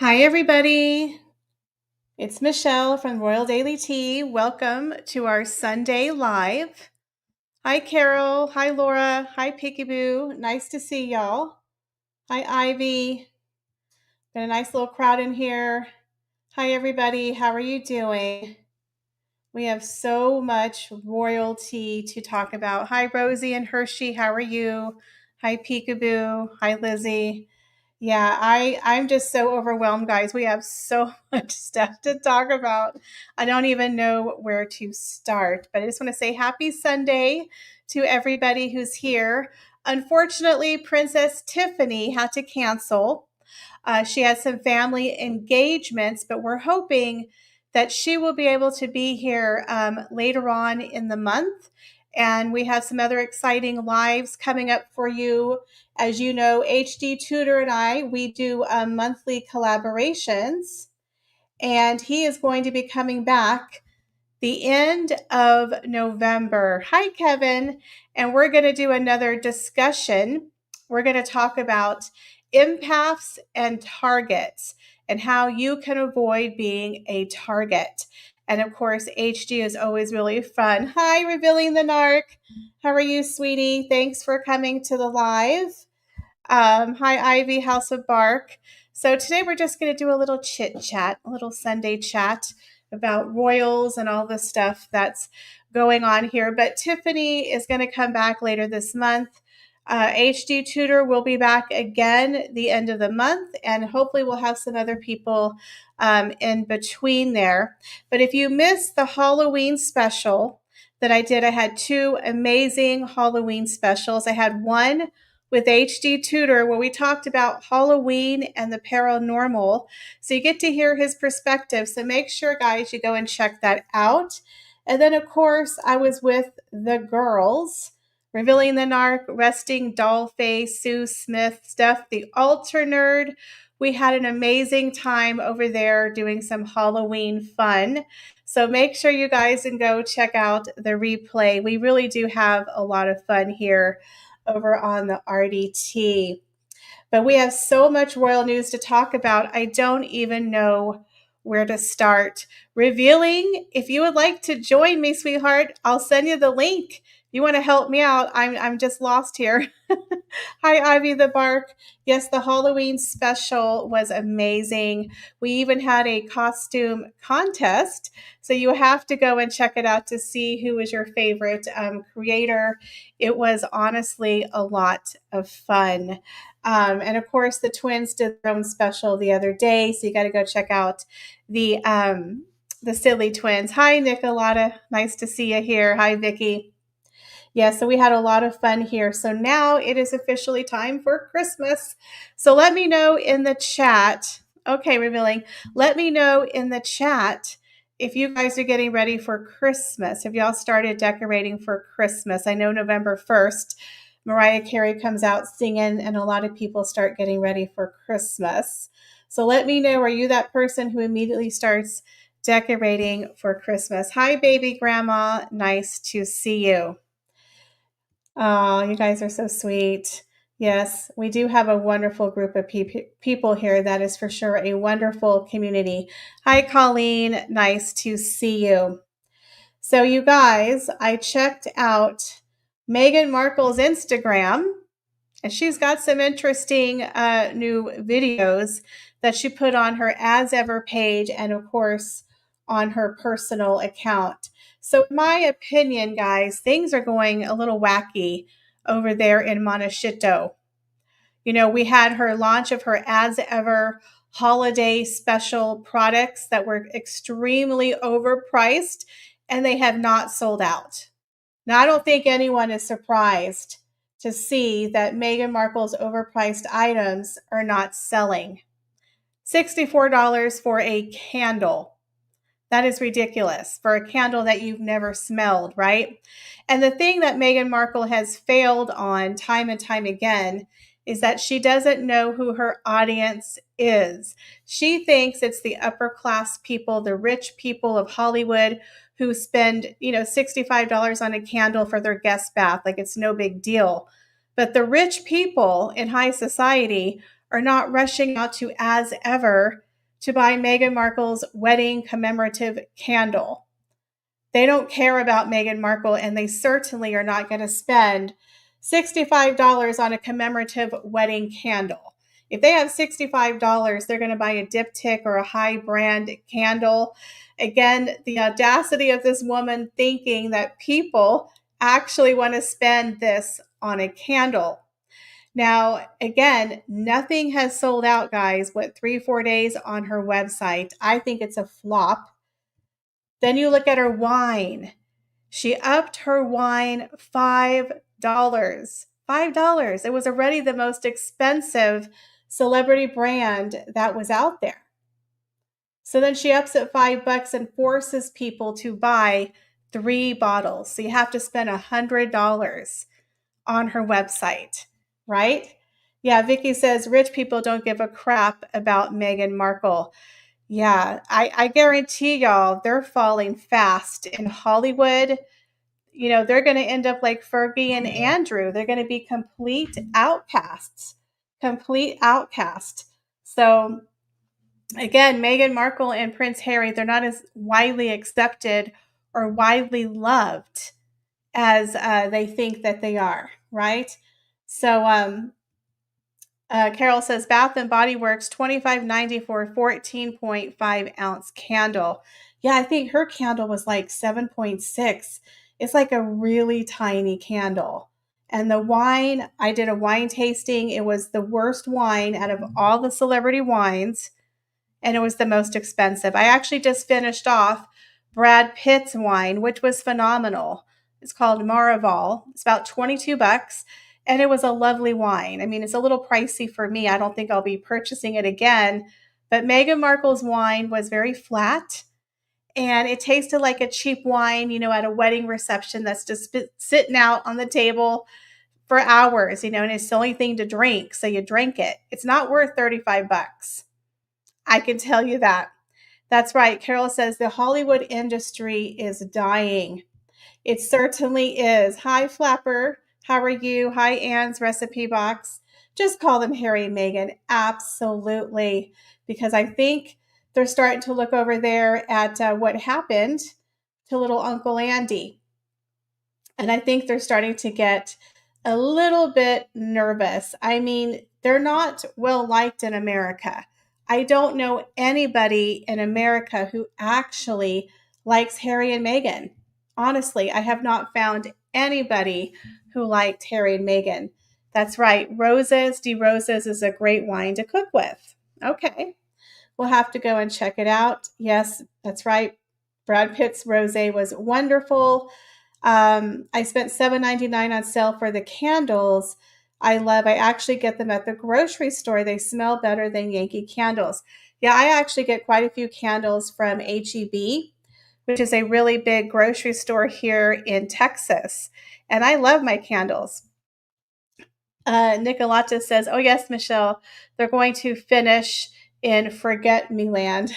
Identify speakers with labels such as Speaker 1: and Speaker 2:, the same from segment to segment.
Speaker 1: Hi, everybody. It's Michelle from Royal Daily Tea. Welcome to our Sunday Live. Hi, Carol. Hi, Laura. Hi, Peekaboo. Nice to see y'all. Hi, Ivy. Got a nice little crowd in here. Hi, everybody. How are you doing? We have so much royalty to talk about. Hi, Rosie and Hershey. How are you? Hi, Peekaboo. Hi, Lizzie. Yeah, I'm just so overwhelmed, guys. We have so much stuff to talk about. I don't even know where to start, but I just want to say happy Sunday to everybody who's here. Unfortunately, Princess Tiffany had to cancel. She has some family engagements, but we're hoping that she will be able to be here later on in the month. And we have some other exciting lives coming up for you. As you know, HD Tutor and I, we do monthly collaborations, and he is going to be coming back the end of November. Hi, Kevin. And we're going to do another discussion. We're going to talk about empaths and targets and how you can avoid being a target. And of course, HD is always really fun. Hi, Revealing the Narc. How are you, sweetie? Thanks for coming to the live. Hi, Ivy, House of Bark. So today we're just going to do a little chit chat, a little Sunday chat about royals and all the stuff that's going on here. But Tiffany is going to come back later this month. HD Tutor will be back again the end of the month, and hopefully we'll have some other people in between there. But if you missed the Halloween special that I did, I had two amazing Halloween specials. I had one with HD Tutor where we talked about Halloween and the paranormal. So you get to hear his perspective. So make sure, guys, you go and check that out. And then, of course, I was with the girls, Revealing the Narc, Resting Dollface, Sue Smith, Steph the Altar Nerd. We had an amazing time over there doing some Halloween fun. So make sure you guys can go check out the replay. We really do have a lot of fun here over on the RDT. But we have so much royal news to talk about. I don't even know where to start. Revealing, if you would like to join me, sweetheart, I'll send you the link. You want to help me out? I'm just lost here. Hi, Ivy the Bark. Yes, the Halloween special was amazing. We even had a costume contest. So you have to go and check it out to see who was your favorite creator. It was honestly a lot of fun. And of course, the twins did their own special the other day. So you got to go check out the Silly Twins. Hi, Nicolata. Nice to see you here. Hi, Vicky. Yeah, so we had a lot of fun here. So now it is officially time for Christmas. So let me know in the chat. Okay, Revealing. Let me know in the chat if you guys are getting ready for Christmas. Have y'all started decorating for Christmas? I know November 1st, Mariah Carey comes out singing, and a lot of people start getting ready for Christmas. So let me know, are you that person who immediately starts decorating for Christmas? Hi, baby grandma. Nice to see you. Oh, you guys are so sweet. Yes, we do have a wonderful group of people here. That is for sure a wonderful community. Hi, Colleen. Nice to see you. So, you guys, I checked out Meghan Markle's Instagram, and she's got some interesting new videos that she put on her As Ever page and, of course, on her personal account. So, in my opinion, guys, things are going a little wacky over there in Montecito. You know, we had her launch of her As Ever holiday special products that were extremely overpriced, and they have not sold out. Now, I don't think anyone is surprised to see that Meghan Markle's overpriced items are not selling. $64 for a candle. That is ridiculous for a candle that you've never smelled, right? And the thing that Meghan Markle has failed on time and time again is that she doesn't know who her audience is. She thinks it's the upper class people, the rich people of Hollywood who spend, $65 on a candle for their guest bath. Like it's no big deal. But the rich people in high society are not rushing out to As Ever to buy Meghan Markle's wedding commemorative candle. They don't care about Meghan Markle, and they certainly are not going to spend $65 on a commemorative wedding candle. If they have $65, they're going to buy a diptych or a high brand candle. Again, the audacity of this woman thinking that people actually want to spend this on a candle. Now, again, nothing has sold out, guys. 3-4 days on her website. I think it's a flop. Then you look at her wine. She upped her wine $5. $5. It was already the most expensive celebrity brand that was out there. So then she ups it $5 and forces people to buy 3 bottles. So you have to spend $100 on her website, right? Yeah, Vicky says rich people don't give a crap about Meghan Markle. Yeah, I guarantee y'all they're falling fast in Hollywood. You know, they're going to end up like Fergie and Andrew. They're going to be complete outcasts. Complete outcast. So again, Meghan Markle and Prince Harry, they're not as widely accepted or widely loved as they think that they are, right? So Carol says Bath and Body Works $25.90 for a 14.5 ounce candle. Yeah, I think her candle was like 7.6. It's like a really tiny candle. And the wine, I did a wine tasting. It was the worst wine out of all the celebrity wines, and it was the most expensive. I actually just finished off Brad Pitt's wine, which was phenomenal. It's called Maraval. It's about $22. And it was a lovely wine. I mean, it's a little pricey for me. I don't think I'll be purchasing it again. But Meghan Markle's wine was very flat. And it tasted like a cheap wine, you know, at a wedding reception that's just sitting out on the table for hours, you know, and it's the only thing to drink. So you drink it. It's not worth $35. I can tell you that. That's right. Carol says the Hollywood industry is dying. It certainly is. Hi, Flapper. How are you? Hi, Anne's Recipe Box. Just call them Harry and Meghan. Absolutely. Because I think they're starting to look over there at what happened to little Uncle Andy. And I think they're starting to get a little bit nervous. I mean, they're not well liked in America. I don't know anybody in America who actually likes Harry and Meghan. Honestly, I have not found anybody who liked Harry and Meghan. That's right. Roses de Roses is a great wine to cook with. Okay. We'll have to go and check it out. Yes, that's right. Brad Pitt's rosé was wonderful. I spent $7.99 on sale for the candles. I actually get them at the grocery store. They smell better than Yankee candles. Yeah, I actually get quite a few candles from HEB, which is a really big grocery store here in Texas. And I love my candles. Nicolata says, oh yes, Michelle, they're going to finish in Forget Me Land.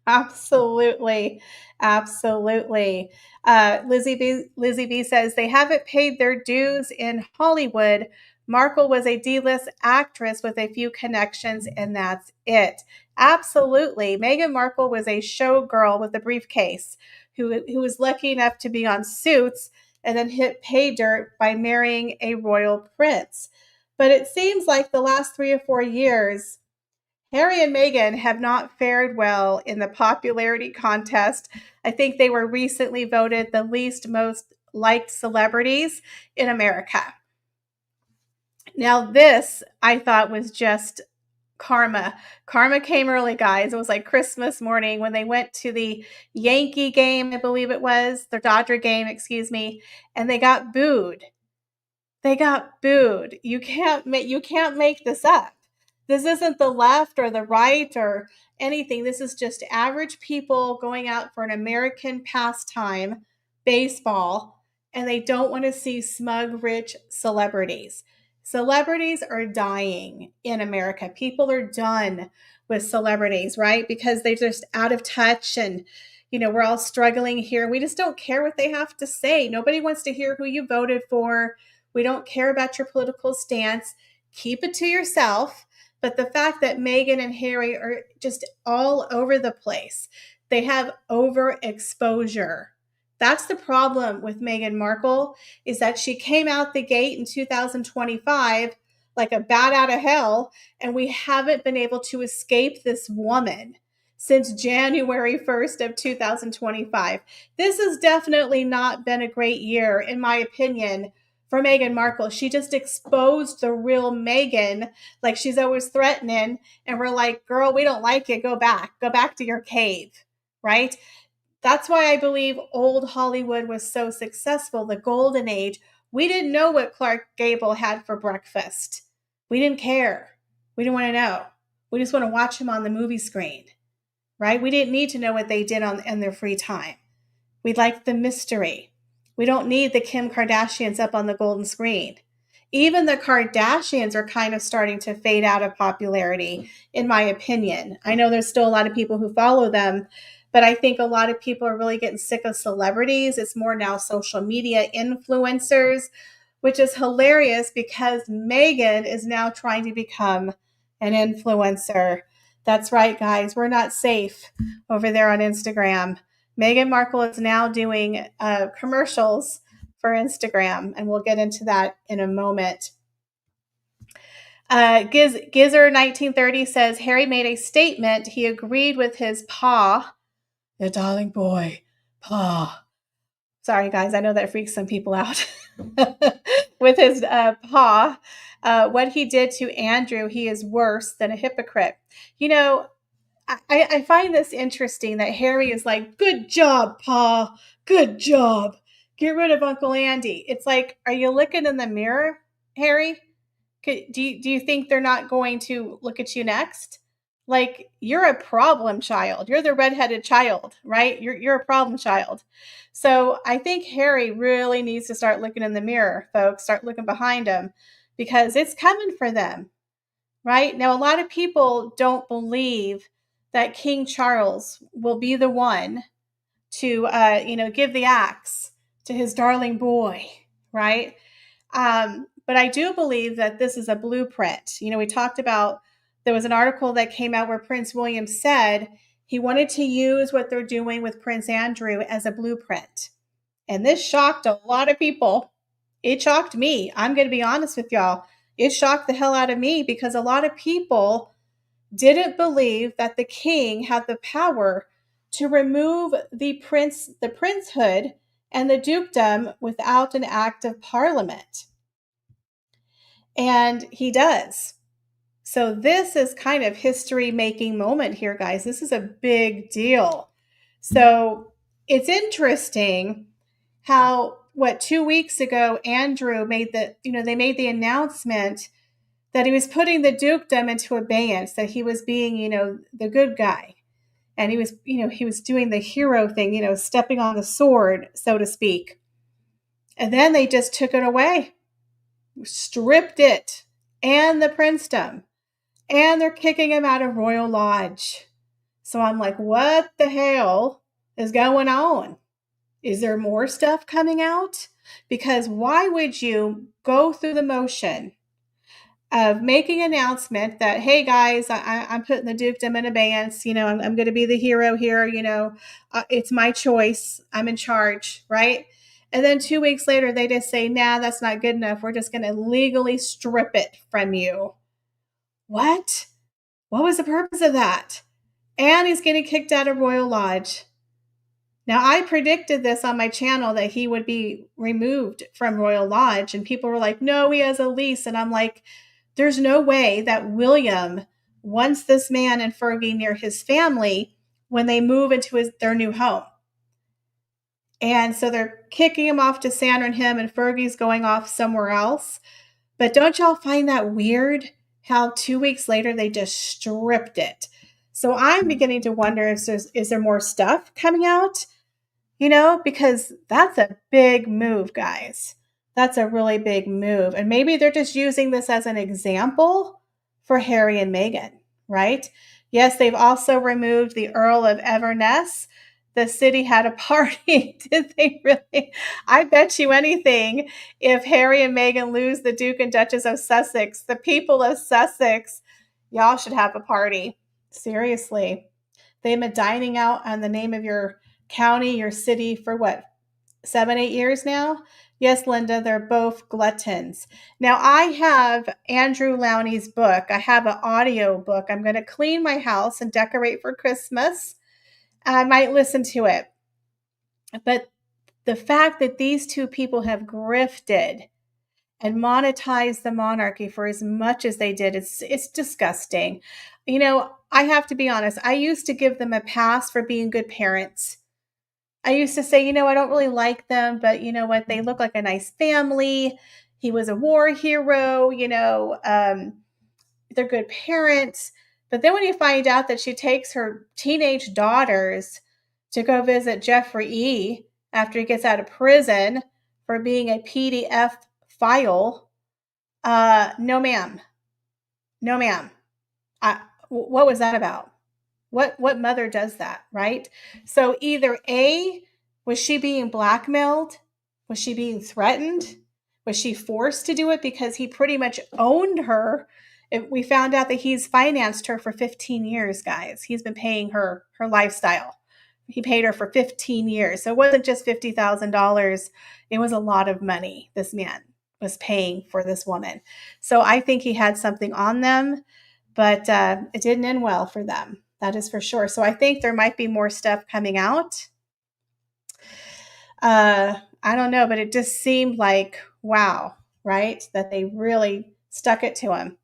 Speaker 1: Absolutely. Absolutely. Lizzie B says they haven't paid their dues in Hollywood. Markle was a D-list actress with a few connections, and that's it. Absolutely. Meghan Markle was a showgirl with a briefcase who was lucky enough to be on Suits and then hit pay dirt by marrying a royal prince. But it seems like the last 3 or 4 years, Harry and Meghan have not fared well in the popularity contest. I think they were recently voted the least most liked celebrities in America. Now, this I thought was just karma. Karma came early, guys. It was like Christmas morning when they went to the Yankee game, I believe it was, the Dodger game, excuse me, and they got booed. They got booed. You can't make this up. This isn't the left or the right or anything. This is just average people going out for an American pastime, baseball, and they don't want to see smug, rich celebrities. Celebrities are dying in America. People are done with celebrities, right? Because they're just out of touch and, you know, we're all struggling here. We just don't care what they have to say. Nobody wants to hear who you voted for. We don't care about your political stance. Keep it to yourself. But the fact that Meghan and Harry are just all over the place, they have overexposure. That's the problem with Meghan Markle, is that she came out the gate in 2025 like a bat out of hell, and we haven't been able to escape this woman since January 1st of 2025. This has definitely not been a great year, in my opinion, for Meghan Markle. She just exposed the real Meghan, like she's always threatening, and we're like, girl, we don't like it. Go back to your cave, right? That's why I believe old Hollywood was so successful, the golden age. We didn't know what Clark Gable had for breakfast. We didn't care. We didn't want to know. We just want to watch him on the movie screen, right? We didn't need to know what they did in their free time. We liked the mystery. We don't need the Kim Kardashians up on the golden screen. Even the Kardashians are kind of starting to fade out of popularity, in my opinion. I know there's still a lot of people who follow them, but I think a lot of people are really getting sick of celebrities. It's more now social media influencers, which is hilarious because Meghan is now trying to become an influencer. That's right, guys. We're not safe over there on Instagram. Meghan Markle is now doing commercials for Instagram, and we'll get into that in a moment. Gizer 1930 says Harry made a statement. He agreed with his pa, the darling boy, pa. Sorry, guys, I know that freaks some people out. With his pa, what he did to Andrew, he is worse than a hypocrite. You know, I find this interesting that Harry is like, good job, Pa. Good job. Get rid of Uncle Andy. It's like, are you looking in the mirror, Harry? Do you think they're not going to look at you next? Like, you're a problem child. You're the redheaded child, right? You're a problem child. So I think Harry really needs to start looking in the mirror, folks. Start looking behind him, because it's coming for them, right? Now, a lot of people don't believe that King Charles will be the one to, give the axe to his darling boy, right? But I do believe that this is a blueprint. We talked about, there was an article that came out where Prince William said he wanted to use what they're doing with Prince Andrew as a blueprint. And this shocked a lot of people. It shocked me. I'm going to be honest with y'all. It shocked the hell out of me because a lot of people didn't believe that the king had the power to remove the princehood and the dukedom without an act of parliament. And he does. So this is kind of history-making moment here, guys. This is a big deal. So it's interesting how, 2 weeks ago, Andrew made they made the announcement that he was putting the dukedom into abeyance, that he was being, the good guy. And he was doing the hero thing, stepping on the sword, so to speak. And then they just took it away, stripped it, and the princedom. And they're kicking him out of Royal Lodge. So I'm like, what the hell is going on? Is there more stuff coming out? Because why would you go through the motion of making an announcement that, hey guys, I'm putting the dukedom in abeyance, I'm going to be the hero here, it's my choice, I'm in charge, right? And then 2 weeks later, they just say, nah, that's not good enough. We're just going to legally strip it from you. What? What was the purpose of that? And he's getting kicked out of Royal Lodge. Now, I predicted this on my channel that he would be removed from Royal Lodge, and people were like, no, he has a lease. And I'm like, there's no way that William wants this man and Fergie near his family when they move into their new home. And so they're kicking him off to Sandringham, and Fergie's going off somewhere else. But don't y'all find that weird? How 2 weeks later they just stripped it. So I'm beginning to wonder if is there more stuff coming out? Because that's a big move, guys. That's a really big move. And maybe they're just using this as an example for Harry and Meghan, right? Yes, they've also removed the Earl of Inverness. The city had a party. Did they really? I bet you anything, if Harry and Meghan lose the Duke and Duchess of Sussex, the people of Sussex, Y'all should have a party. Seriously. They've been dining out on the name of your county, your city for what, 7, 8 years now? Yes, Linda, they're both gluttons. Now, I have Andrew Lowney's book. I have an audio book. I'm going to clean my house and decorate for Christmas. I might listen to it. But the fact that these two people have grifted and monetized the monarchy for as much as they did, it's disgusting. You know, I have to be honest. I used to give them a pass for being good parents. I used to say, I don't really like them, but you know what? They look like a nice family. He was a war hero, they're good parents. But then when you find out that she takes her teenage daughters to go visit Jeffrey E. after he gets out of prison for being a PDF file, no, ma'am. No, ma'am. What was that about? What mother does that, right? So either A, was she being blackmailed? Was she being threatened? Was she forced to do it because he pretty much owned her? We found out that he's financed her for 15 years, guys. He's been paying her lifestyle. He paid her for 15 years. So it wasn't just $50,000. It was a lot of money this man was paying for this woman. So I think he had something on them, but it didn't end well for them. That is for sure. So I think there might be more stuff coming out. I don't know, but it just seemed like, wow, right? That they really stuck it to him.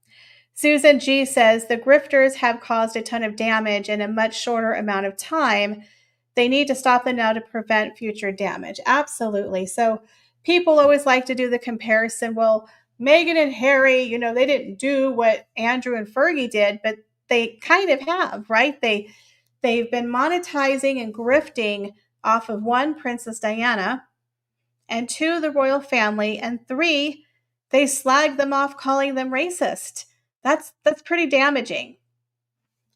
Speaker 1: Susan G says the grifters have caused a ton of damage in a much shorter amount of time. They need to stop them now to prevent future damage. Absolutely. So people always like to do the comparison. Well, Meghan and Harry, they didn't do what Andrew and Fergie did, but they kind of have, right? They've been monetizing and grifting off of, 1, Princess Diana, and 2, the royal family, and 3, they slagged them off calling them racist. That's pretty damaging.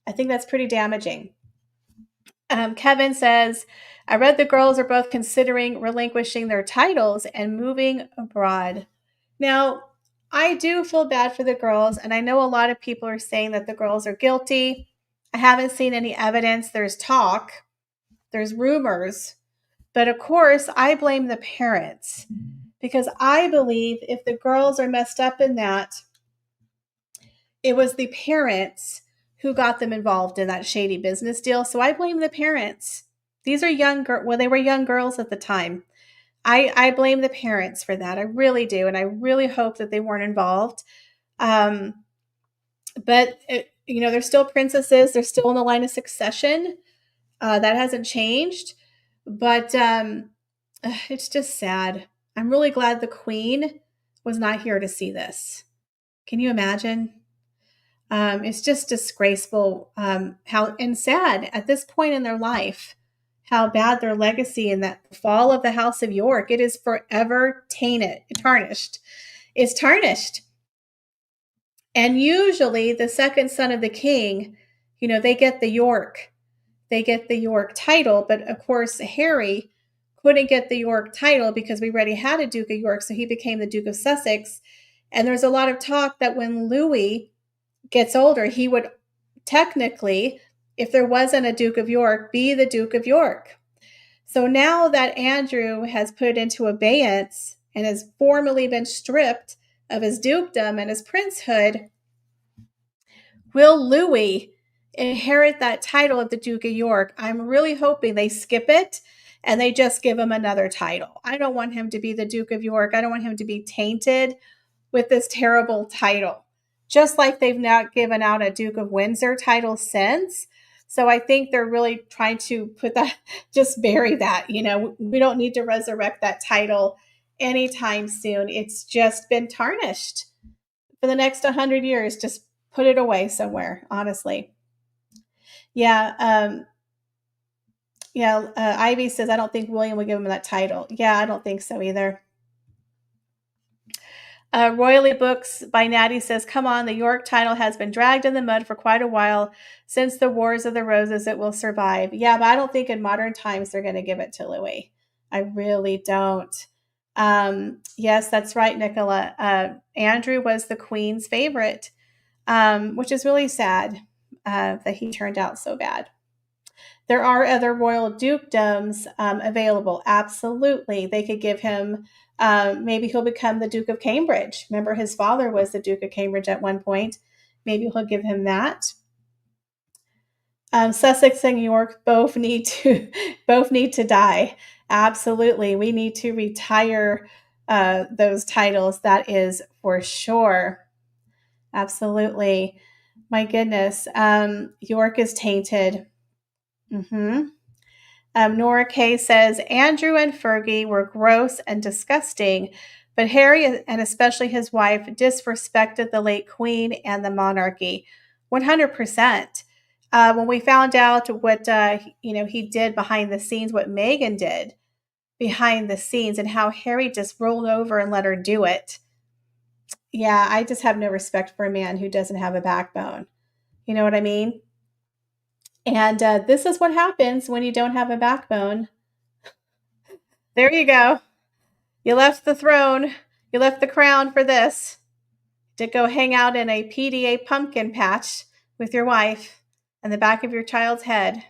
Speaker 1: I think that's pretty damaging. Kevin says, I read the girls are both considering relinquishing their titles and moving abroad. Now, I do feel bad for the girls, and I know a lot of people are saying that the girls are guilty. I haven't seen any evidence. There's talk, there's rumors, but of course, I blame the parents because I believe if the girls are messed up in that, it was the parents who got them involved in that shady business deal. So I blame the parents. These are young girls. Well, they were young girls at the time. I blame the parents for that. I really do. And I really hope that they weren't involved. But they're still princesses. They're still in the line of succession. That hasn't changed. But it's just sad. I'm really glad the Queen was not here to see this. Can you imagine? It's just disgraceful how and sad at this point in their life, how bad their legacy and that fall of the House of York, it is forever tarnished. It's tarnished. And usually the second son of the king, they get the York. They get the York title. But of course, Harry couldn't get the York title because we already had a Duke of York. So he became the Duke of Sussex. And there's a lot of talk that when Louis gets older, he would technically, if there wasn't a Duke of York, be the Duke of York. So now that Andrew has put it into abeyance and has formally been stripped of his dukedom and his princehood, will Louis inherit that title of the Duke of York? I'm really hoping they skip it and they just give him another title. I don't want him to be the Duke of York. I don't want him to be tainted with this terrible title. Just like they've not given out a Duke of Windsor title since. So I think they're really trying to put that, just bury that. We don't need to resurrect that title anytime soon. It's just been tarnished for the next 100 years. Just put it away somewhere, honestly. Yeah. Ivy says, I don't think William would give him that title. Yeah, I don't think so either. Royally Books by Natty says, come on, the York title has been dragged in the mud for quite a while. Since the Wars of the Roses, it will survive. Yeah, but I don't think in modern times they're going to give it to Louis. I really don't. Yes, that's right, Nicola. Andrew was the Queen's favorite. which is really sad that he turned out so bad. There are other royal dukedoms available. Absolutely. They could give him, maybe he'll become the Duke of Cambridge. Remember, his father was the Duke of Cambridge at one point. Maybe he'll give him that. Sussex and York both need to die. Absolutely. We need to retire those titles. That is for sure. Absolutely. My goodness. York is tainted. Nora Kay says, Andrew and Fergie were gross and disgusting, but Harry, and especially his wife, disrespected the late Queen and the monarchy. 100%. When we found out what he did behind the scenes, what Meghan did behind the scenes, and how Harry just rolled over and let her do it. Yeah, I just have no respect for a man who doesn't have a backbone. You know what I mean? And this is what happens when you don't have a backbone. There you go. You left the throne. You left the crown for this. To go hang out in a PDA pumpkin patch with your wife and the back of your child's head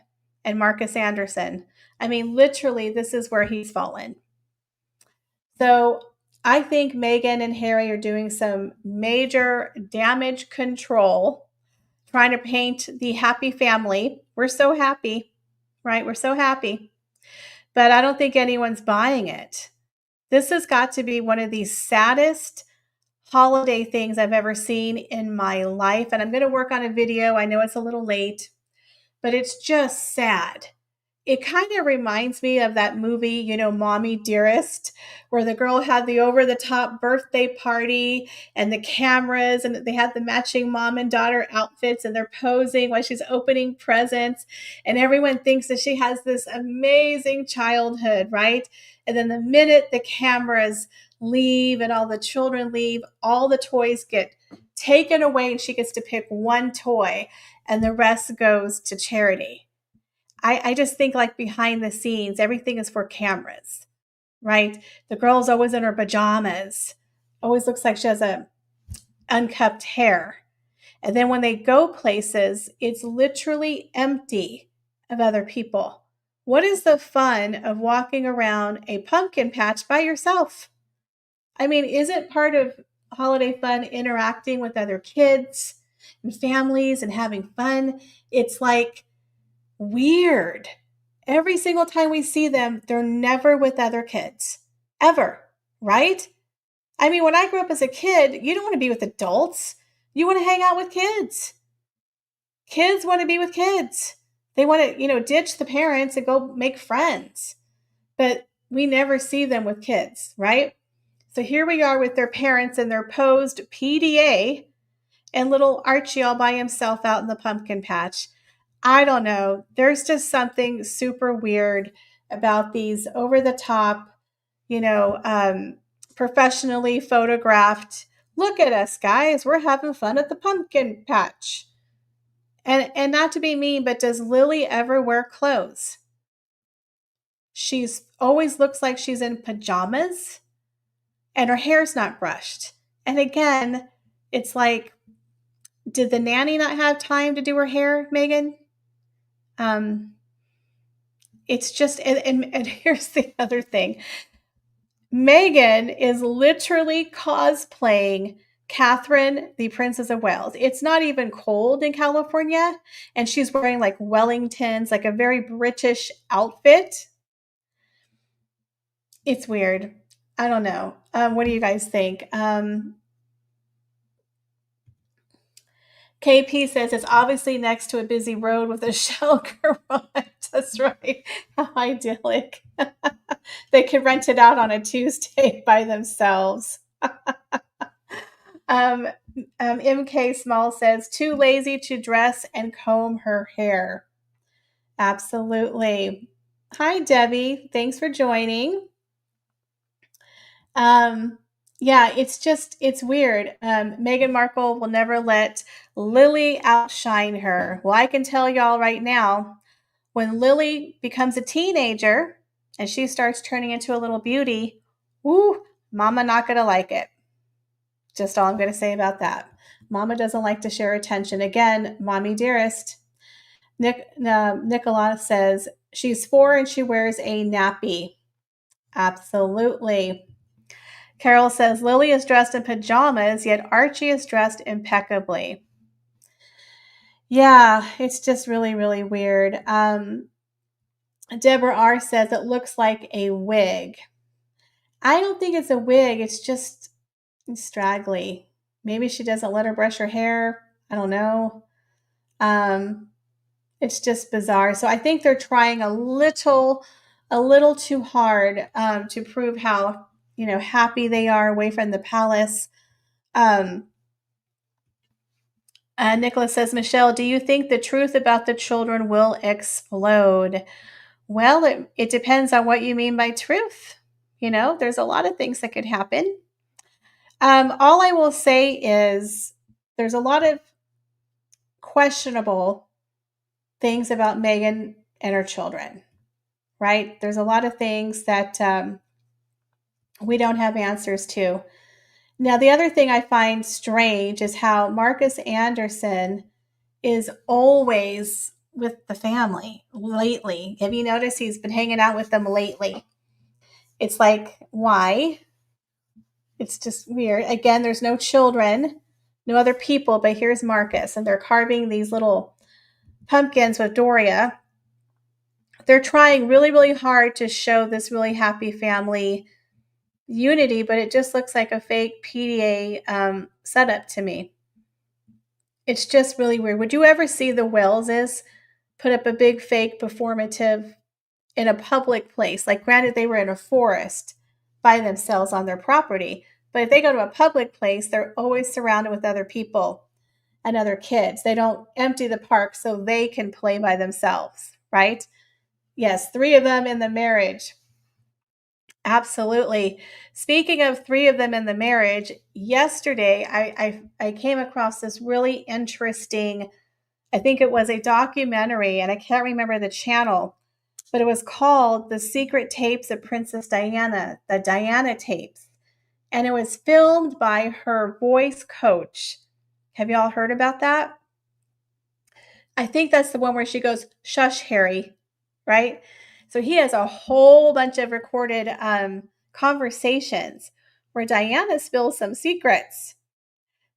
Speaker 1: and Marcus Anderson. I mean, literally, this is where he's fallen. So I think Meghan and Harry are doing some major damage control, trying to paint the happy family. We're so happy, right? We're so happy. But I don't think anyone's buying it. This has got to be one of the saddest holiday things I've ever seen in my life. And I'm going to work on a video. I know it's a little late, but it's just sad. It kind of reminds me of that movie, Mommy Dearest, where the girl had the over-the-top birthday party and the cameras, and they had the matching mom and daughter outfits, and they're posing while she's opening presents, and everyone thinks that she has this amazing childhood, right? And then the minute the cameras leave and all the children leave, all the toys get taken away, and she gets to pick one toy, and the rest goes to charity. I just think, like, behind the scenes, everything is for cameras, right? The girl's always in her pajamas, always looks like she has a unkept hair. And then when they go places, it's literally empty of other people. What is the fun of walking around a pumpkin patch by yourself? I mean, isn't part of holiday fun interacting with other kids and families and having fun? It's like weird. Every single time we see them, they're never with other kids. Ever. Right? I mean, when I grew up as a kid, you don't want to be with adults. You want to hang out with kids. Kids want to be with kids. They want to, ditch the parents and go make friends. But we never see them with kids, right? So here we are with their parents and their posed PDA and little Archie all by himself out in the pumpkin patch. I don't know. There's just something super weird about these over-the-top, professionally photographed. Look at us, guys. We're having fun at the pumpkin patch. And not to be mean, but does Lily ever wear clothes? She's always looks like she's in pajamas, and her hair's not brushed. And again, it's like, did the nanny not have time to do her hair, Meghan? It's just, and here's the other thing. Meghan is literally cosplaying Catherine, the Princess of Wales. It's not even cold in California, and she's wearing like Wellingtons, like a very British outfit. It's weird. I don't know. What do you guys think? KP says it's obviously next to a busy road with a shell garage. That's right. How idyllic. They could rent it out on a Tuesday by themselves. MK Small says, too lazy to dress and comb her hair. Absolutely. Hi, Debbie. Thanks for joining. Yeah, it's weird. Meghan Markle will never let Lily outshine her. Well, I can tell y'all right now, when Lily becomes a teenager and she starts turning into a little beauty, woo, mama not going to like it. Just all I'm going to say about that. Mama doesn't like to share attention. Again, mommy dearest. Nicola says she's 4 and she wears a nappy. Absolutely. Carol says Lily is dressed in pajamas, yet Archie is dressed impeccably. Yeah, it's just really, really weird. Deborah R says it looks like a wig. I don't think it's a wig. It's just straggly. Maybe she doesn't let her brush her hair. I don't know. It's just bizarre. So I think they're trying a little too hard to prove how happy they are away from the palace. Nicholas says, Michelle, do you think the truth about the children will explode? Well, it depends on what you mean by truth. There's a lot of things that could happen. All I will say is there's a lot of questionable things about Meghan and her children, right? There's a lot of things that we don't have answers to. Now, the other thing I find strange is how Marcus Anderson is always with the family lately. Have you noticed he's been hanging out with them lately? It's like, why? It's just weird. Again, there's no children, no other people, but here's Marcus, and they're carving these little pumpkins with Doria. They're trying really, really hard to show this really happy family unity, but it just looks like a fake PDA setup to me. It's just really weird. Would you ever see the Welleses put up a big fake performative in a public place? Like, granted, they were in a forest by themselves on their property, but if they go to a public place, they're always surrounded with other people and other kids. They don't empty the park so they can play by themselves, right? Yes, 3 of them in the marriage. Absolutely. Speaking of 3 of them in the marriage, yesterday I came across this really interesting, I think it was a documentary, and I can't remember the channel, but it was called The Secret Tapes of Princess Diana, the Diana tapes. And it was filmed by her voice coach. Have y'all heard about that? I think that's the one where she goes, "Shush, Harry," right? So he has a whole bunch of recorded conversations where Diana spills some secrets.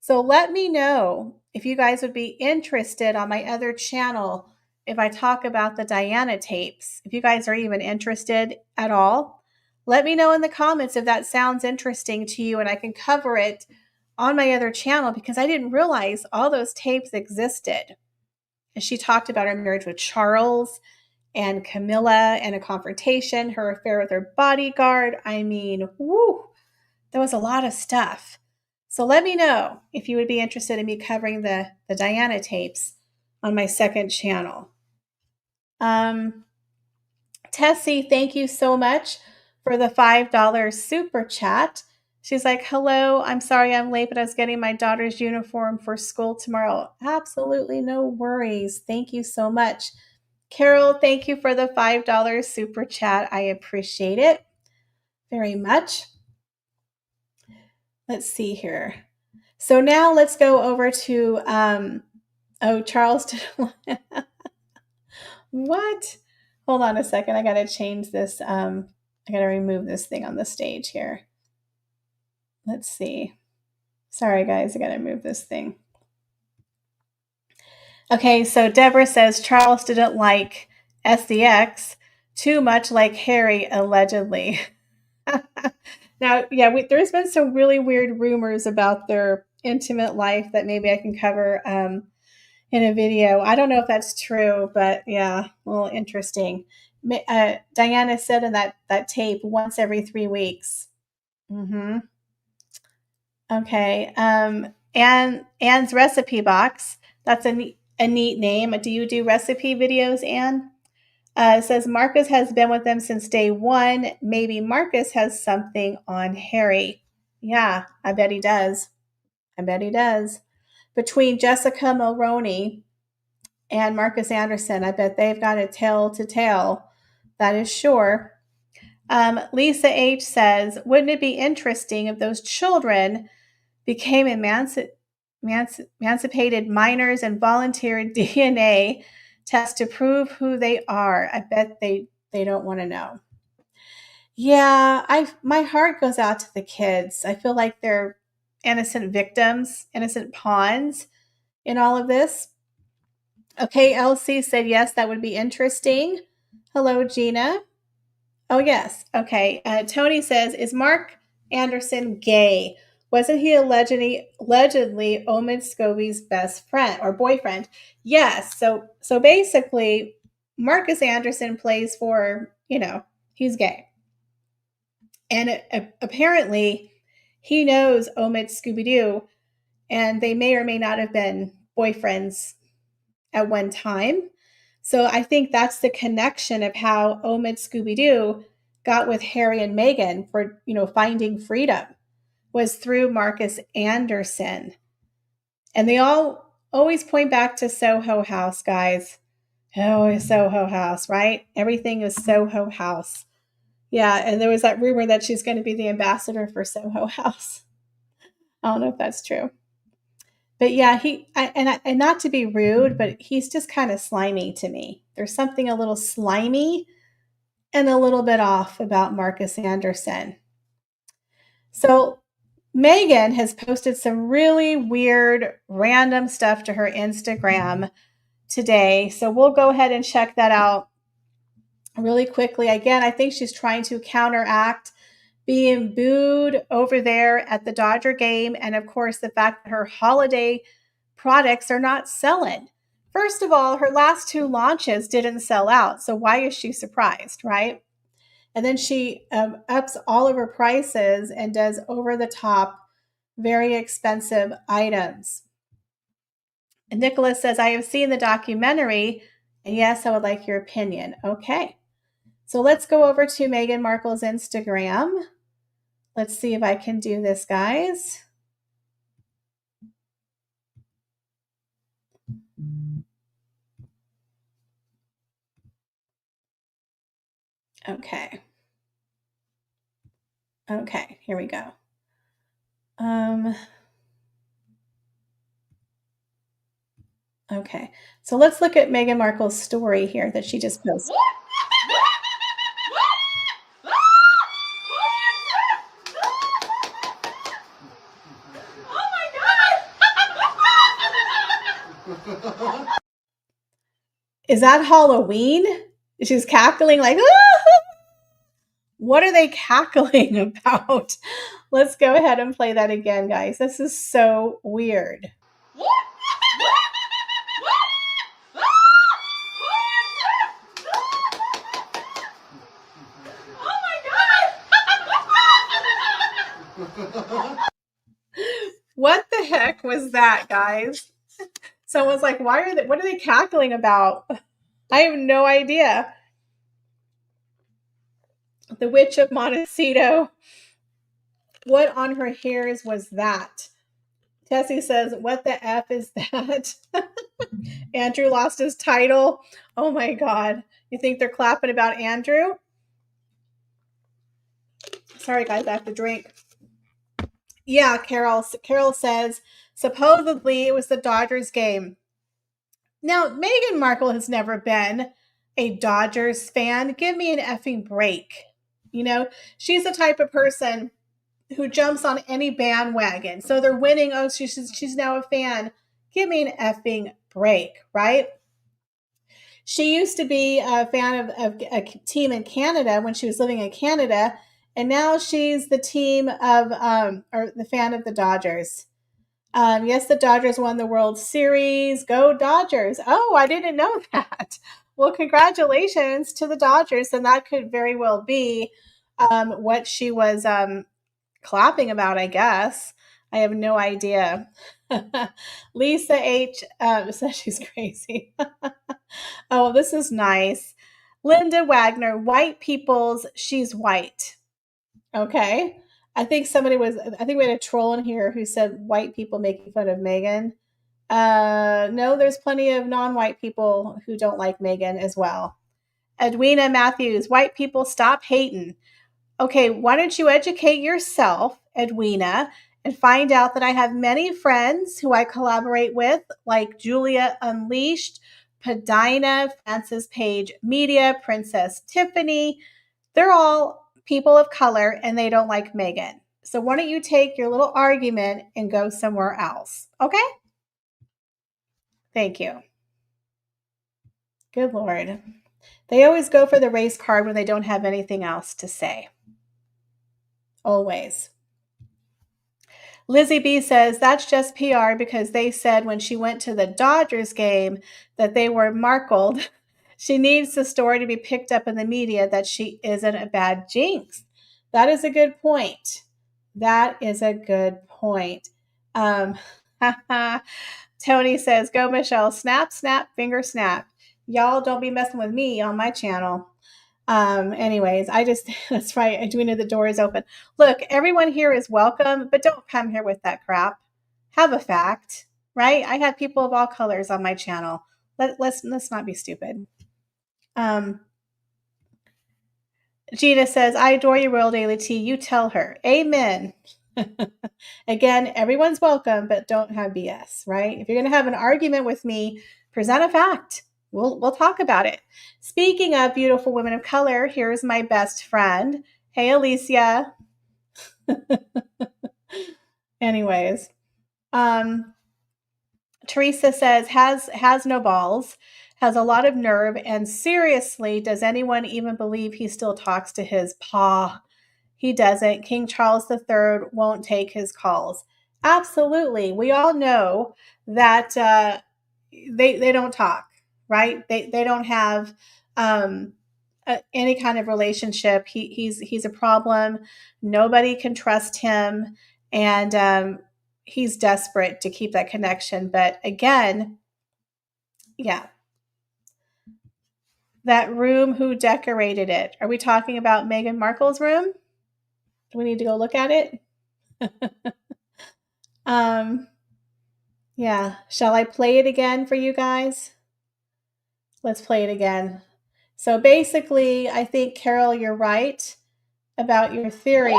Speaker 1: So let me know if you guys would be interested on my other channel if I talk about the Diana tapes. If you guys are even interested at all, let me know in the comments if that sounds interesting to you and I can cover it on my other channel, because I didn't realize all those tapes existed. And she talked about her marriage with Charles and Camilla and a confrontation, her affair with her bodyguard. I mean, whoo, there was a lot of stuff. So let me know if you would be interested in me covering the Diana tapes on my second channel. Tessie, thank you so much for the $5 super chat. She's like, hello, I'm sorry I'm late, but I was getting my daughter's uniform for school tomorrow. Absolutely no worries. Thank you so much. Carol, thank you for the $5 super chat. I appreciate it very much. Let's see here. So now let's go over to, Charles. What? Hold on a second. I got to change this. I got to remove this thing on the stage here. Let's see. Sorry, guys. I got to move this thing. Okay, so Deborah says Charles didn't like SDX too much like Harry, allegedly. Now, yeah, there's been some really weird rumors about their intimate life that maybe I can cover in a video. I don't know if that's true, but yeah, a little interesting. Diana said in that tape, once every 3 weeks. Mm-hmm. Okay. Anne's recipe box. That's a neat name. Do you do recipe videos, Anne? It says Marcus has been with them since day 1. Maybe Marcus has something on Harry. Yeah, I bet he does. I bet he does. Between Jessica Mulroney and Marcus Anderson, I bet they've got a tale to tell. That is sure. Lisa H says, wouldn't it be interesting if those children became emancipated? emancipated minors and volunteered DNA tests to prove who they are. I bet they don't want to know. Yeah, my heart goes out to the kids. I feel like they're innocent victims, innocent pawns in all of this. Okay, Elsie said yes, that would be interesting. Hello, Gina. Oh, yes. Okay. Tony says, is Mark Anderson gay? Wasn't he allegedly Omid Scobie's best friend or boyfriend? Yes. So basically, Marcus Anderson plays for, he's gay. And apparently, he knows Omid Scooby Doo, and they may or may not have been boyfriends at one time. So I think that's the connection of how Omid Scooby Doo got with Harry and Meghan for, finding freedom, was through Marcus Anderson. And they all always point back to Soho House, guys. Oh, Soho House, right? Everything is Soho House. Yeah, and there was that rumor that she's going to be the ambassador for Soho House. I don't know if that's true. But yeah, and not to be rude, but he's just kind of slimy to me. There's something a little slimy and a little bit off about Marcus Anderson. So Meghan has posted some really weird, random stuff to her Instagram today. So we'll go ahead and check that out really quickly. Again, I think she's trying to counteract being booed over there at the Dodger game. And of course, the fact that her holiday products are not selling. First of all, her last two launches didn't sell out. So why is she surprised, right? And then she ups all of her prices and does over the top, very expensive items. And Nicholas says, I have seen the documentary. And yes, I would like your opinion. Okay. So let's go over to Meghan Markle's Instagram. Let's see if I can do this, guys. Okay. Okay, here we go. Okay, so let's look at Meghan Markle's story here that she just posted. Is that Halloween? She's cackling like, ah! What are they cackling about? Let's go ahead and play that again, guys. This is so weird. What the heck was that, guys? Someone's like, what are they cackling about? I have no idea. The Witch of Montecito. What on her hairs was that? Tessie says, what the F is that? Andrew lost his title. Oh my God. You think they're clapping about Andrew? Sorry, guys, I have to drink. Yeah, Carol says, supposedly it was the Dodgers game. Now, Meghan Markle has never been a Dodgers fan. Give me an effing break. She's the type of person who jumps on any bandwagon. So they're winning. Oh, she's now a fan. Give me an effing break, right? She used to be a fan of a team in Canada when she was living in Canada, and now she's the team of or the fan of the Dodgers. Yes, the Dodgers won the World Series. Go Dodgers. Oh, I didn't know that. Well, congratulations to the Dodgers. And that could very well be what she was clapping about, I guess. I have no idea. Lisa H. Says she's crazy. Oh, this is nice. Linda Wagner, white people's She's White. Okay. I think we had a troll in here who said white people making fun of Meghan. No, there's plenty of non-white people who don't like Meghan as well. Edwina Matthews, white people stop hating. Okay, why don't you educate yourself, Edwina, and find out that I have many friends who I collaborate with, like Julia Unleashed, Padina, Francis Page Media, Princess Tiffany. They're all people of color and they don't like Meghan. So why don't you take your little argument and go somewhere else? Okay? Thank you. Good Lord. They always go for the race card when they don't have anything else to say. Always. Lizzie B says that's just PR because they said when she went to the Dodgers game that they were markled. She needs the story to be picked up in the media that she isn't a bad jinx. That is a good point. That is a good point. Tony says, go Michelle, snap, snap, finger snap. Y'all don't be messing with me on my channel. Anyways, that's right. Edwina, the door is open. Look, everyone here is welcome, but don't come here with that crap. Have a fact, right? I have people of all colors on my channel. Let's not be stupid. Gina says, I adore you, Royal Daily Tea. You tell her. Amen. Again, everyone's welcome, but don't have BS, right? If you're going to have an argument with me, present a fact. We'll talk about it. Speaking of beautiful women of color, here's my best friend. Hey, Alicia. Anyways, Teresa says, has no balls, has a lot of nerve, and seriously, does anyone even believe he still talks to his pa? He doesn't. King Charles III won't take his calls. Absolutely. We all know that they don't talk, right? They don't have any kind of relationship. He's a problem. Nobody can trust him, and he's desperate to keep that connection. But again, yeah, that room, who decorated it? Are we talking about Meghan Markle's room? Do we need to go look at it? Yeah. Shall I play it again for you guys? Let's play it again. So basically, I think, Carol, you're right about your theory.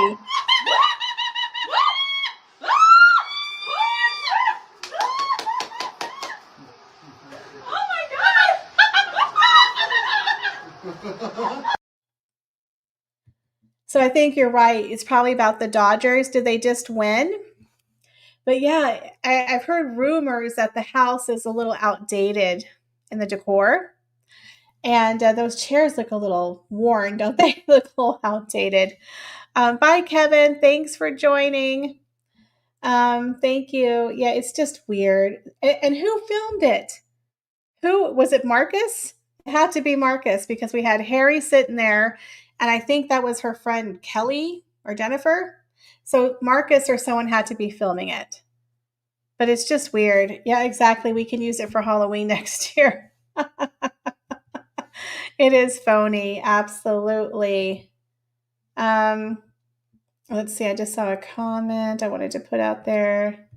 Speaker 1: So I think you're right. It's probably about the Dodgers. Did they just win? But yeah, I've heard rumors that the house is a little outdated in the decor. And those chairs look a little worn, don't they? Look a little outdated. Bye, Kevin. Thanks for joining. Thank you. Yeah, it's just weird. And who filmed it? Who was it? Marcus? It had to be Marcus because we had Harry sitting there, and I think that was her friend Kelly or Jennifer. So Marcus or someone had to be filming it. But it's just weird. Yeah, exactly. We can use it for Halloween next year. It is phony. Absolutely. Let's see. I just saw a comment I wanted to put out there.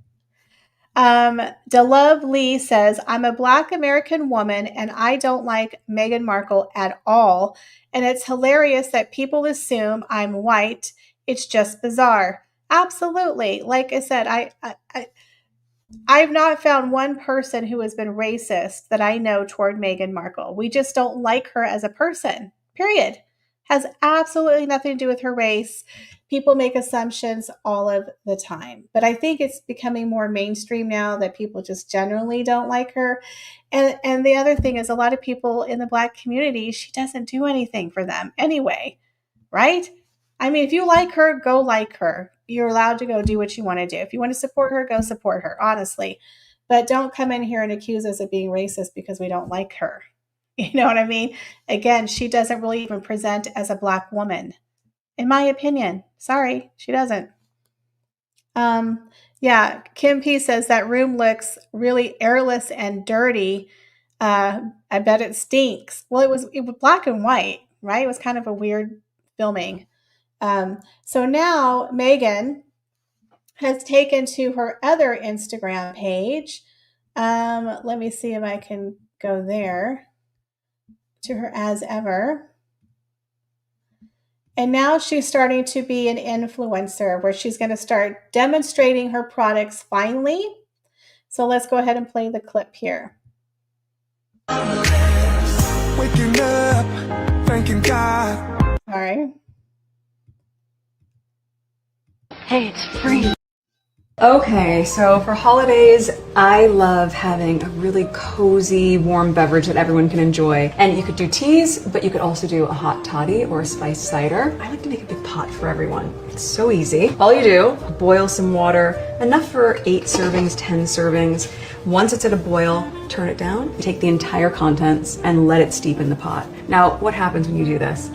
Speaker 1: DeLove Lee says, I'm a Black American woman and I don't like Meghan Markle at all. And it's hilarious that people assume I'm white. It's just bizarre. Absolutely. Like I said, I've not found one person who has been racist that I know toward Meghan Markle. We just don't like her as a person, period. Has absolutely nothing to do with her race. People make assumptions all of the time. But I think it's becoming more mainstream now that people just generally don't like her. And the other thing is, a lot of people in the Black community, she doesn't do anything for them anyway, right? I mean, if you like her, go like her. You're allowed to go do what you want to do. If you want to support her, go support her, honestly. But don't come in here and accuse us of being racist because we don't like her. You know what I mean? Again, she doesn't really even present as a Black woman, in my opinion. Sorry, she doesn't. Yeah, Kim P says that room looks really airless and dirty. I bet it stinks. Well, it was black and white, right? It was kind of a weird filming. So now Meghan has taken to her other Instagram page. Let me see if I can go there to her as ever. And now she's starting to be an influencer where she's going to start demonstrating her products finally. So let's go ahead and play the clip here. Waking up, thanking God. All right.
Speaker 2: Hey, it's free. Okay, so for holidays, I love having a really cozy, warm beverage that everyone can enjoy. And you could do teas, but you could also do a hot toddy or a spiced cider. I like to make a big pot for everyone. It's so easy. All you do, boil some water, enough for 8 servings, 10 servings. Once it's at a boil, turn it down, take the entire contents, and let it steep in the pot. Now, what happens when you do this?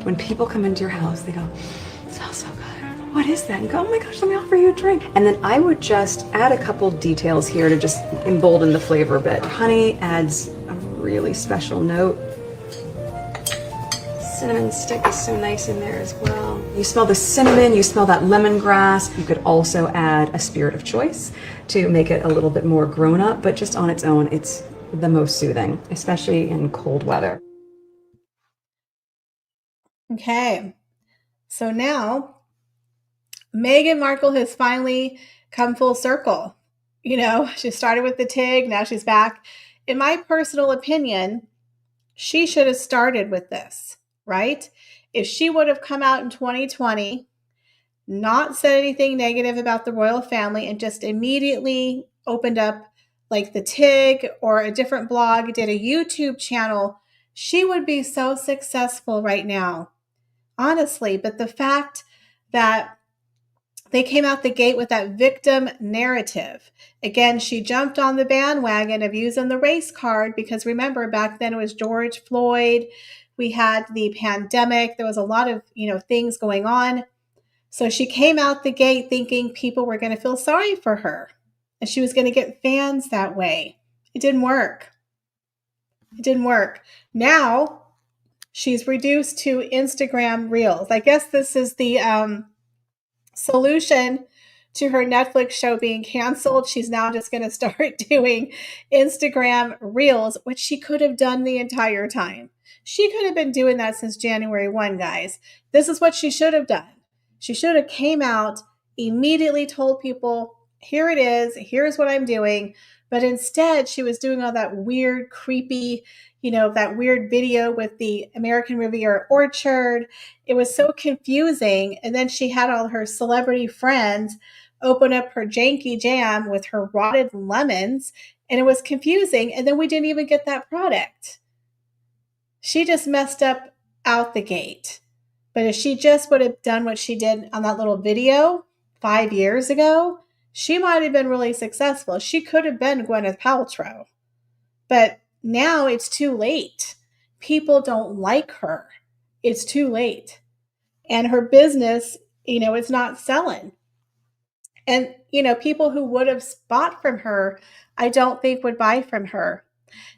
Speaker 2: When people come into your house, they go, "It smells so good. What is that?" And go, "Oh my gosh, let me offer you a drink." And then I would just add a couple details here to just embolden the flavor a bit. Honey adds a really special note. Cinnamon stick is so nice in there as well. You smell the cinnamon, you smell that lemongrass. You could also add a spirit of choice to make it a little bit more grown up, but just on its own, it's the most soothing, especially in cold weather.
Speaker 1: Okay. So now Meghan Markle has finally come full circle. You know, she started with the TIG, now she's back. In my personal opinion, she should have started with this, right? If she would have come out in 2020, not said anything negative about the royal family, and just immediately opened up like the TIG or a different blog, did a YouTube channel, she would be so successful right now, honestly. But the fact that they came out the gate with that victim narrative. Again, she jumped on the bandwagon of using the race card because remember, back then it was George Floyd. We had the pandemic. There was a lot of, things going on. So she came out the gate thinking people were going to feel sorry for her and she was going to get fans that way. It didn't work. It didn't work. Now she's reduced to Instagram Reels. I guess this is the solution to her Netflix show being canceled. She's now just going to start doing Instagram Reels, which she could have done the entire time. She could have been doing that since January 1, guys. This is what she should have done. She should have came out, immediately told people, here it is, here's what I'm doing. But instead, she was doing all that weird, creepy, that weird video with the American Riviera Orchard. It was so confusing. And then she had all her celebrity friends open up her janky jam with her rotted lemons, and it was confusing. And then we didn't even get that product. She just messed up out the gate. But if she just would have done what she did on that little video 5 years ago, she might have been really successful. She could have been Gwyneth Paltrow. But now it's too late. People don't like her. It's too late. And her business, it's not selling. And, people who would have bought from her, I don't think would buy from her.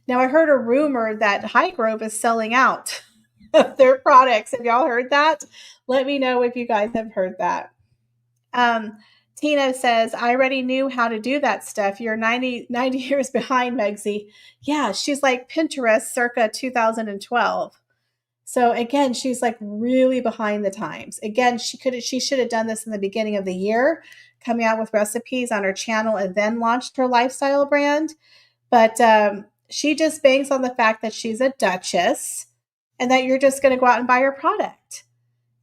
Speaker 1: Now, I heard a rumor that Highgrove is selling out of their products. Have y'all heard that? Let me know if you guys have heard that. Tina says, I already knew how to do that stuff. You're 90 years behind, Megsy. Yeah, she's like Pinterest circa 2012. So again, she's like really behind the times. Again, she should have done this in the beginning of the year, coming out with recipes on her channel and then launched her lifestyle brand. But she just banks on the fact that she's a duchess and that you're just going to go out and buy her product.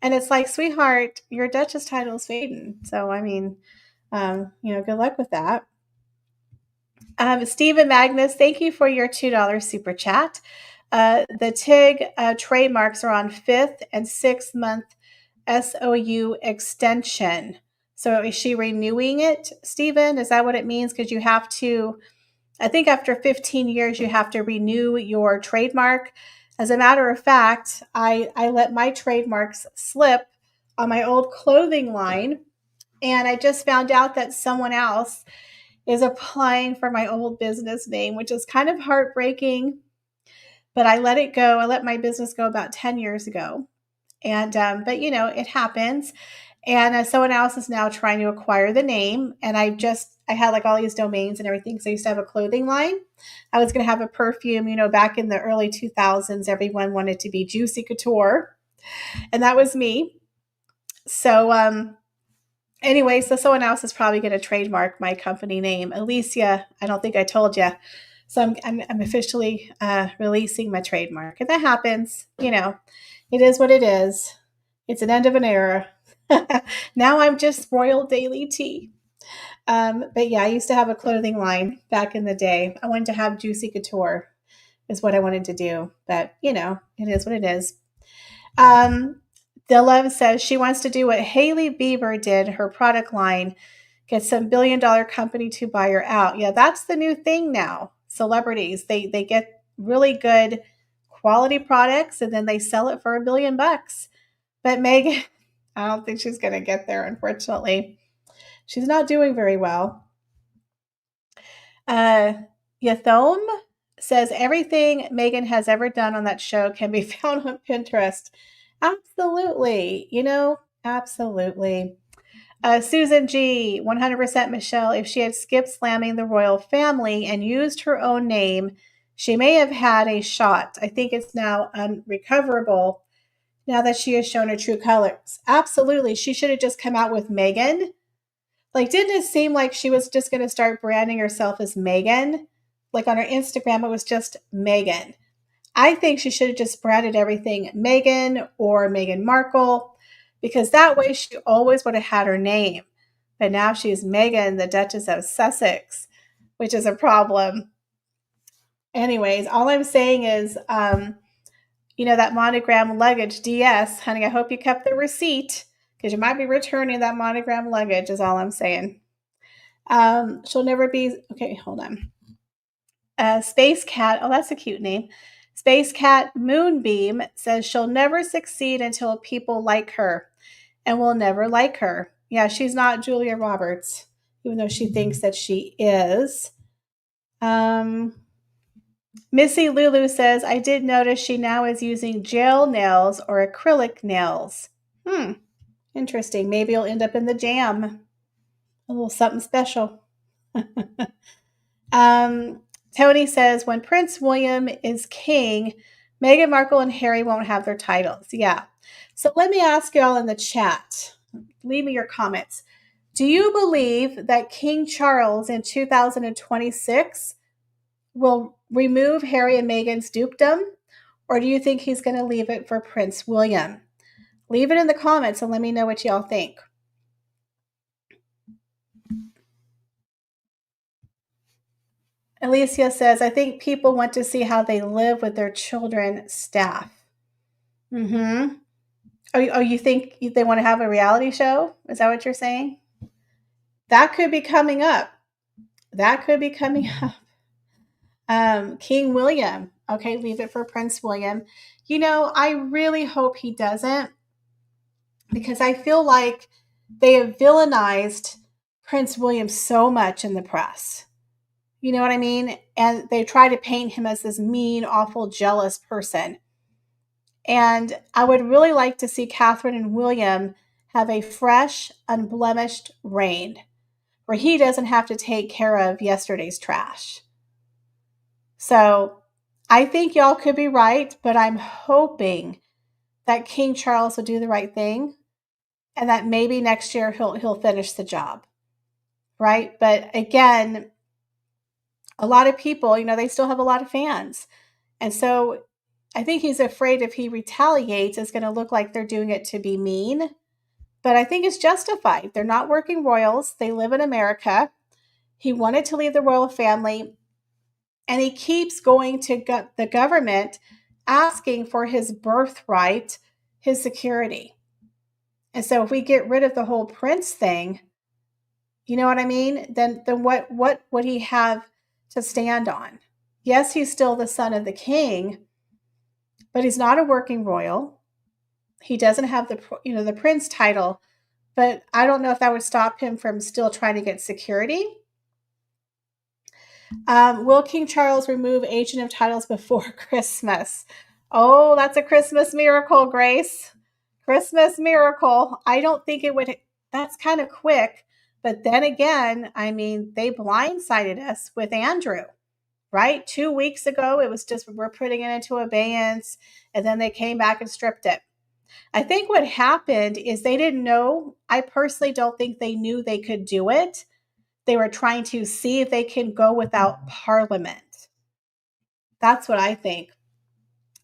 Speaker 1: And it's like, sweetheart, your duchess title is fading. So, I mean, good luck with that. Stephen Magnus, thank you for your $2 super chat. The TIG trademarks are on 5th and 6th month SOU extension. So is she renewing it, Stephen? Is that what it means? Because you have to, I think after 15 years, you have to renew your trademark. As a matter of fact, I let my trademarks slip on my old clothing line. And I just found out that someone else is applying for my old business name, which is kind of heartbreaking. But I let it go. I let my business go about 10 years ago. And, but it happens. And someone else is now trying to acquire the name. And I had like all these domains and everything. So I used to have a clothing line. I was going to have a perfume, back in the early 2000s, everyone wanted to be Juicy Couture. And that was me. So, anyway, so someone else is probably going to trademark my company name. Alicia, I don't think I told you. So I'm officially releasing my trademark. And that happens. It is what it is. It's an end of an era. Now I'm just Royal Daily Tea. But yeah, I used to have a clothing line back in the day. I wanted to have Juicy Couture is what I wanted to do. But, it is what it is. The Love says she wants to do what Hailey Bieber did, her product line, get some billion-dollar company to buy her out. Yeah, that's the new thing now. Celebrities, they get really good quality products and then they sell it for $1 billion. But Megan, I don't think she's going to get there, unfortunately. She's not doing very well. Yathome says everything Megan has ever done on that show can be found on Pinterest. Absolutely. Absolutely. Susan G, 100% Michelle. If she had skipped slamming the royal family and used her own name, she may have had a shot. I think it's now unrecoverable now that she has shown her true colors. Absolutely. She should have just come out with Megan. Like, didn't it seem like she was just going to start branding herself as Megan? Like on her Instagram, it was just Megan. I think she should have just branded everything Meghan or Meghan Markle, because that way she always would have had her name. But now she's Meghan, the Duchess of Sussex, which is a problem. Anyways, all I'm saying is, that monogram luggage, DS, honey, I hope you kept the receipt because you might be returning that monogram luggage, is all I'm saying. She'll never be, okay, hold on. Space Cat, oh, that's a cute name. Space Cat Moonbeam says she'll never succeed until people like her and will never like her. Yeah, she's not Julia Roberts, even though she thinks that she is. Missy Lulu says, I did notice she now is using gel nails or acrylic nails. Interesting. Maybe it'll end up in the jam. A little something special. Tony says, when Prince William is king, Meghan Markle and Harry won't have their titles. Yeah. So let me ask y'all in the chat. Leave me your comments. Do you believe that King Charles in 2026 will remove Harry and Meghan's dukedom? Or do you think he's going to leave it for Prince William? Leave it in the comments and let me know what y'all think. Alicia says, I think people want to see how they live with their children staff. Mm-hmm. Oh, you think they want to have a reality show? Is that what you're saying? That could be coming up. King William. Okay, leave it for Prince William. I really hope he doesn't, because I feel like they have villainized Prince William so much in the press. You know what I mean? And they try to paint him as this mean, awful, jealous person. And I would really like to see Catherine and William have a fresh, unblemished reign where he doesn't have to take care of yesterday's trash. So I think y'all could be right, but I'm hoping that King Charles will do the right thing and that maybe next year he'll finish the job. Right? But again, a lot of people, they still have a lot of fans. And so I think he's afraid if he retaliates, it's going to look like they're doing it to be mean. But I think it's justified. They're not working royals. They live in America. He wanted to leave the royal family, and he keeps going to the government asking for his birthright, his security. And so if we get rid of the whole prince thing, you know what I mean? Then what would he have to stand on? Yes, he's still the son of the king, but he's not a working royal. He doesn't have the prince title, but I don't know if that would stop him from still trying to get security. Will King Charles remove Agent of Titles before Christmas? Oh, that's a Christmas miracle, Grace. Christmas miracle. I don't think it would. That's kind of quick. But then again, I mean, they blindsided us with Andrew, right? 2 weeks ago, it was just, we're putting it into abeyance. And then they came back and stripped it. I think what happened is they didn't know. I personally don't think they knew they could do it. They were trying to see if they can go without Parliament. That's what I think.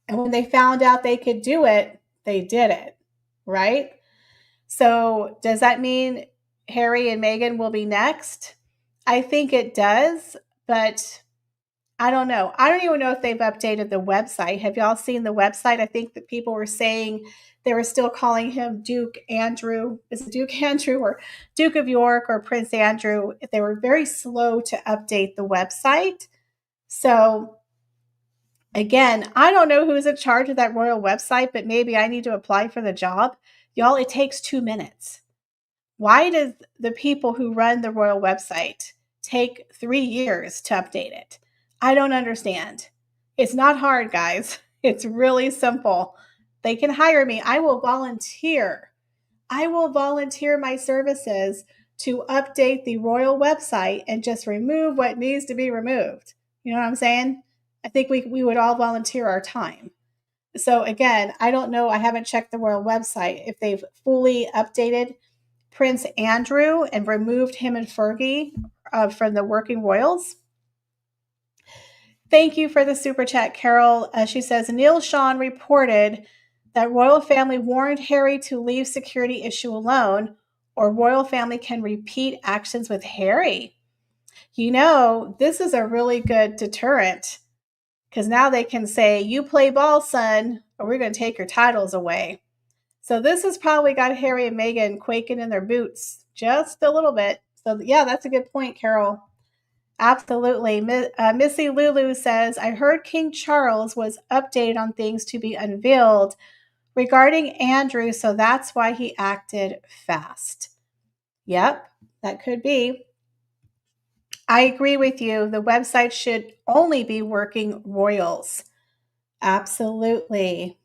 Speaker 1: And when they found out they could do it, they did it, right? So, does that mean Harry and Meghan will be next? I think it does, but I don't know. I don't even know if they've updated the website. Have y'all seen the website? I think that people were saying they were still calling him Duke Andrew. Is it Duke Andrew or Duke of York or Prince Andrew? They were very slow to update the website. So, again, I don't know who's in charge of that royal website, but maybe I need to apply for the job. Y'all, it takes 2 minutes. Why does the people who run the royal website take 3 years to update it? I don't understand. It's not hard, guys. It's really simple. They can hire me. I will volunteer. I will volunteer my services to update the royal website and just remove what needs to be removed. You know what I'm saying? I think we would all volunteer our time. So, again, I don't know. I haven't checked the royal website if they've fully updated Prince Andrew and removed him and Fergie from the working royals. Thank you for the super chat, Carol. She says Neil Sean reported that royal family warned Harry to leave security issue alone, or royal family can repeat actions with Harry. You know, this is a really good deterrent because now they can say, "You play ball, son, or we're going to take your titles away." So this has probably got Harry and Meghan quaking in their boots just a little bit. So yeah, that's a good point, Carol. Absolutely. Missy Lulu says, I heard King Charles was updated on things to be unveiled regarding Andrew, so that's why he acted fast. Yep, that could be. I agree with you. The website should only be working royals. Absolutely.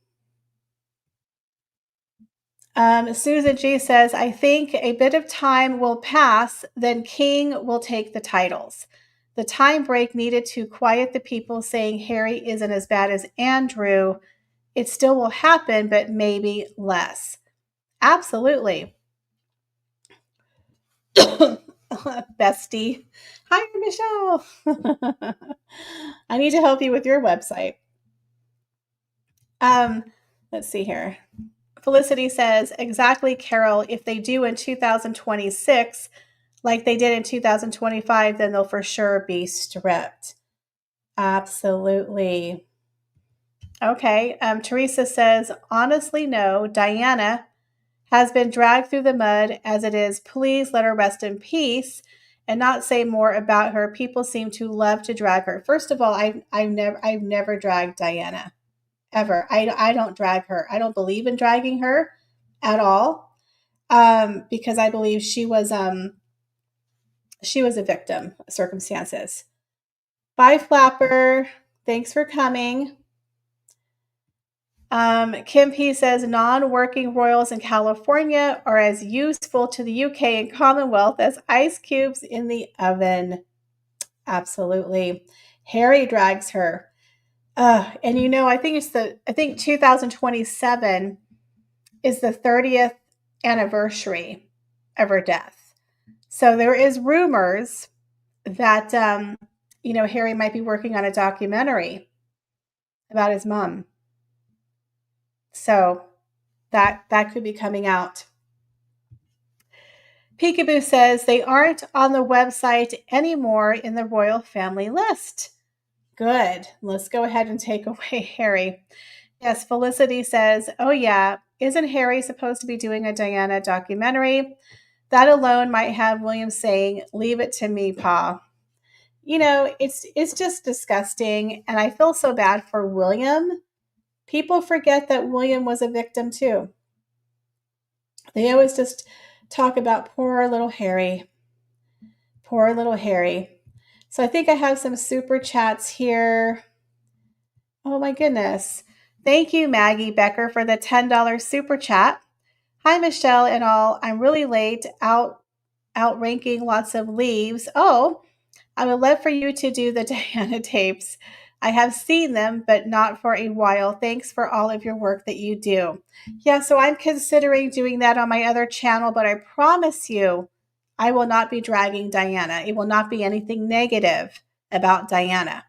Speaker 1: Susan G says, I think a bit of time will pass, then King will take the titles. The time break needed to quiet the people saying Harry isn't as bad as Andrew. It still will happen, but maybe less. Absolutely. Bestie. Hi, Michelle. I need to help you with your website. Let's see here. Felicity says, exactly, Carol. If they do in 2026, like they did in 2025, then they'll for sure be stripped. Absolutely. Okay. Teresa says, honestly, no. Diana has been dragged through the mud as it is. Please let her rest in peace and not say more about her. People seem to love to drag her. First of all, I've never dragged Diana ever. I don't drag her. I don't believe in dragging her at all because I believe she was a victim of circumstances. Bye, Flapper. Thanks for coming. Kim P says non-working royals in California are as useful to the UK and Commonwealth as ice cubes in the oven. Absolutely. Harry drags her. And you know, I think 2027 is the 30th anniversary of her death. So there is rumors that Harry might be working on a documentary about his mom. So that could be coming out. Peekaboo says they aren't on the website anymore in the royal family list. Good. Let's go ahead and take away Harry. Yes, Felicity says, oh yeah, isn't Harry supposed to be doing a Diana documentary? That alone might have William saying, leave it to me, Pa. You know, it's just disgusting, and I feel so bad for William. People forget that William was a victim too. They always just talk about poor little Harry. Poor little Harry. So I think I have some super chats here. Oh my goodness. Thank you, Maggie Becker, for the $10 super chat. Hi, Michelle and all. I'm really late, outranking lots of leaves. Oh, I would love for you to do the Diana tapes. I have seen them, but not for a while. Thanks for all of your work that you do. Yeah, so I'm considering doing that on my other channel, but I promise you, I will not be dragging Diana. It will not be anything negative about Diana.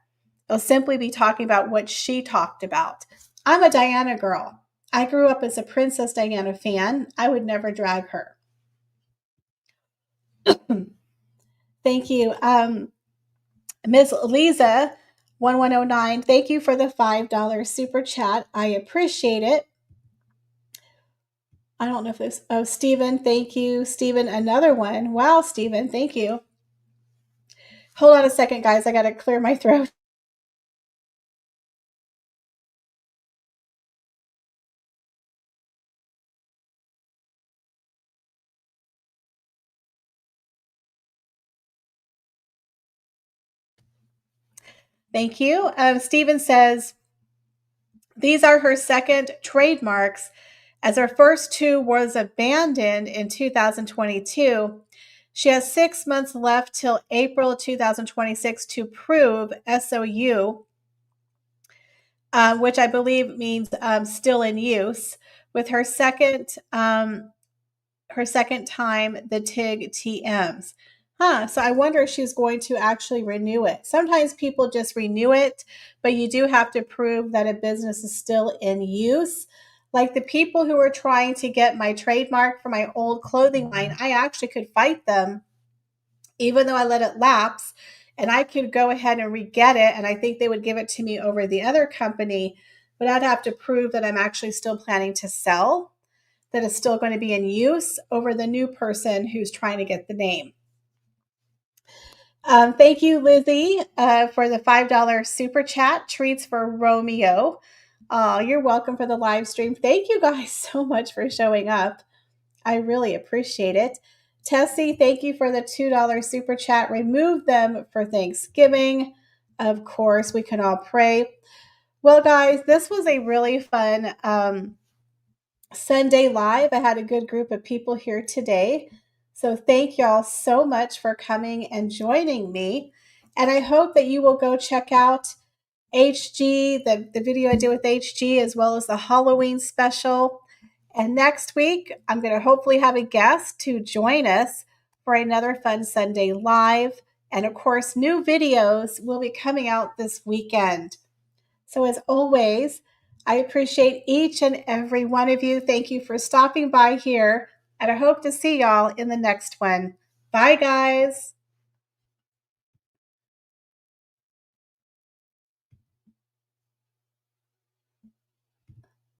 Speaker 1: It'll simply be talking about what she talked about. I'm a Diana girl. I grew up as a Princess Diana fan. I would never drag her. Thank you. Ms. Lisa 1109, thank you for the $5 super chat. I appreciate it. I don't know if this, oh, Stephen, thank you. Stephen, another one. Wow, Stephen, thank you. Hold on a second, guys. I got to clear my throat. Thank you. Stephen says, these are her second trademarks, as her first two was abandoned in 2022. She has 6 months left till April 2026 to prove SOU, which I believe means still in use, with her second time the TIG TMs. So I wonder if she's going to actually renew it. Sometimes people just renew it, but you do have to prove that a business is still in use. Like the people who were trying to get my trademark for my old clothing line, I actually could fight them, even though I let it lapse, and I could go ahead and re-get it. And I think they would give it to me over the other company, but I'd have to prove that I'm actually still planning to sell, that is still going to be in use over the new person who's trying to get the name. Thank you, Lizzie, for the $5 super chat. Treats for Romeo. You're welcome for the live stream. Thank you guys so much for showing up. I really appreciate it. Tessie, thank you for the $2 super chat. Remove them for Thanksgiving. Of course, we can all pray. Well, guys, this was a really fun Sunday Live. I had a good group of people here today. So thank y'all so much for coming and joining me. And I hope that you will go check out HG, the video I did with HG, as well as the Halloween special. And next week, I'm going to hopefully have a guest to join us for another fun Sunday Live. And of course, new videos will be coming out this weekend. So as always, I appreciate each and every one of you. Thank you for stopping by here, and I hope to see y'all in the next one. Bye, guys.